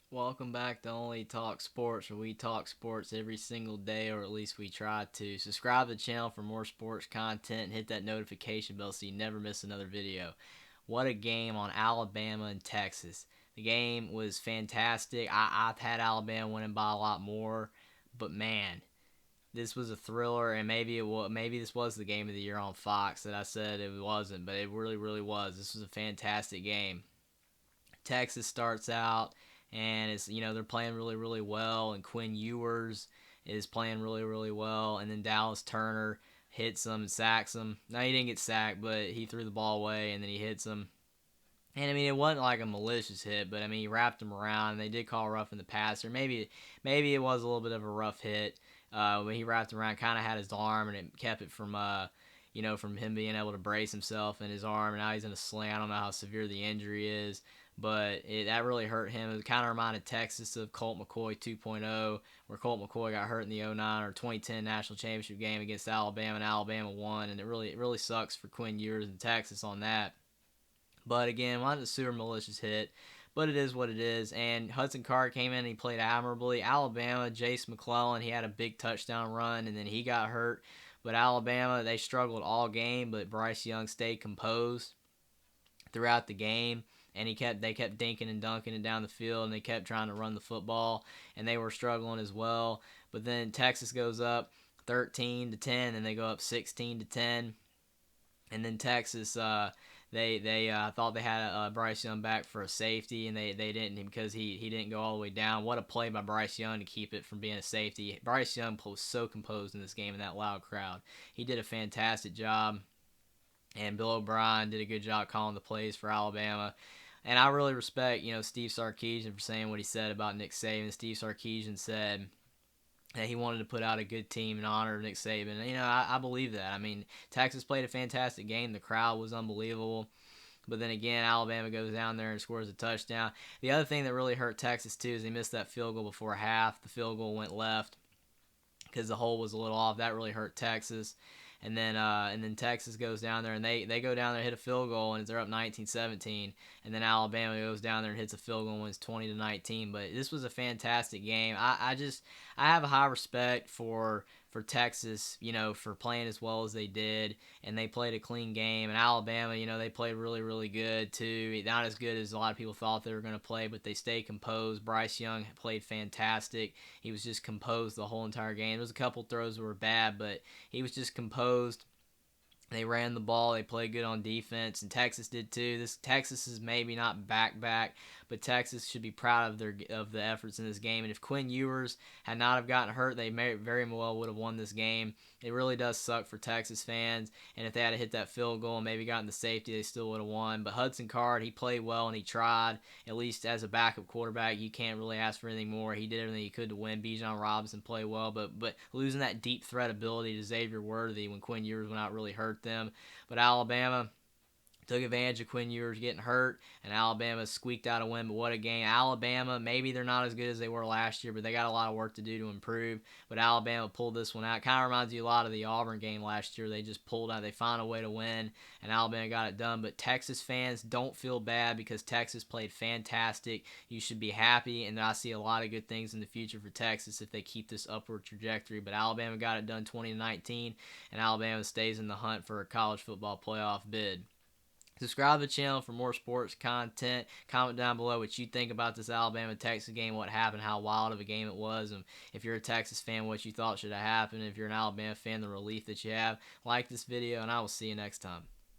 Welcome back to Only Talk Sports, where we talk sports every single day, or at least we try to. Subscribe to the channel for more sports content and hit that notification bell so you never miss another video. What a game on Alabama and Texas. The game was fantastic. I've had Alabama winning by a lot more, but man, this was a thriller, and maybe this was the game of the year on Fox that I said it wasn't, but it really was. This was a fantastic game. Texas starts out, and it's they're playing really well, and Quinn Ewers is playing really well, and then Dallas Turner hits him and sacks him. No, he didn't get sacked, but he threw the ball away, and then he hits him. And I mean, it wasn't like a malicious hit, but I mean, he wrapped him around. And they did call rough in the passer. Maybe it was a little bit of a rough hit. When he wrapped him around, kind of had his arm, and it kept it from from him being able to brace himself in his arm. And now he's in a sling. I don't know how severe the injury is, but that really hurt him. It kind of reminded Texas of Colt McCoy 2.0, where Colt McCoy got hurt in the '09 or 2010 national championship game against Alabama, and Alabama won. And it really sucks for Quinn Ewers and Texas on that. But again, wasn't a super malicious hit, but it is what it is. And Hudson Card came in and he played admirably. Alabama, Jace McClellan, he had a big touchdown run, and then he got hurt. But Alabama, they struggled all game, but Bryce Young stayed composed throughout the game. And they kept dinking and dunking it down the field, and they kept trying to run the football, and they were struggling as well. But then Texas goes up 13-10, and they go up 16-10, and then Texas they thought they had Bryce Young back for a safety, and they didn't, because he didn't go all the way down. What a play by Bryce Young to keep it from being a safety. Bryce Young was so composed in this game in that loud crowd. He did a fantastic job, and Bill O'Brien did a good job calling the plays for Alabama. And I really respect Steve Sarkisian for saying what he said about Nick Saban. Steve Sarkisian said that he wanted to put out a good team in honor of Nick Saban. I believe that. I mean, Texas played a fantastic game. The crowd was unbelievable. But then again, Alabama goes down there and scores a touchdown. The other thing that really hurt Texas, too, is they missed that field goal before half. The field goal went left because the hole was a little off. That really hurt Texas. And then Texas goes down there, and they go down there and hit a field goal, and they're up 19-17. And then Alabama goes down there and hits a field goal and wins 20-19. But this was a fantastic game. I have a high respect for Texas, for playing as well as they did, and they played a clean game. And Alabama, they played really good too. Not as good as a lot of people thought they were going to play, but they stayed composed. Bryce Young played fantastic. He was just composed the whole entire game. There was a couple throws that were bad, but he was just composed. They ran the ball. They played good on defense, and Texas did too. This Texas is maybe not back, but Texas should be proud of the efforts in this game. And if Quinn Ewers had not have gotten hurt, they very well would have won this game. It really does suck for Texas fans. And if they had hit that field goal and maybe gotten the safety, they still would have won. But Hudson Card, he played well and he tried. At least as a backup quarterback, you can't really ask for anything more. He did everything he could to win. Bijan Robinson played well, but losing that deep threat ability to Xavier Worthy when Quinn Ewers went out really hurt them. But Alabama took advantage of Quinn Ewers getting hurt, and Alabama squeaked out a win. But what a game. Alabama, maybe they're not as good as they were last year, but they got a lot of work to do to improve. But Alabama pulled this one out. Kind of reminds you a lot of the Auburn game last year. They just pulled out. They found a way to win, and Alabama got it done. But Texas fans, don't feel bad, because Texas played fantastic. You should be happy, and I see a lot of good things in the future for Texas if they keep this upward trajectory. But Alabama got it done 20-19, and Alabama stays in the hunt for a college football playoff bid. Subscribe to the channel for more sports content. Comment down below what you think about this Alabama-Texas game, what happened, how wild of a game it was, and if you're a Texas fan, what you thought should have happened. If you're an Alabama fan, the relief that you have. Like this video, and I will see you next time.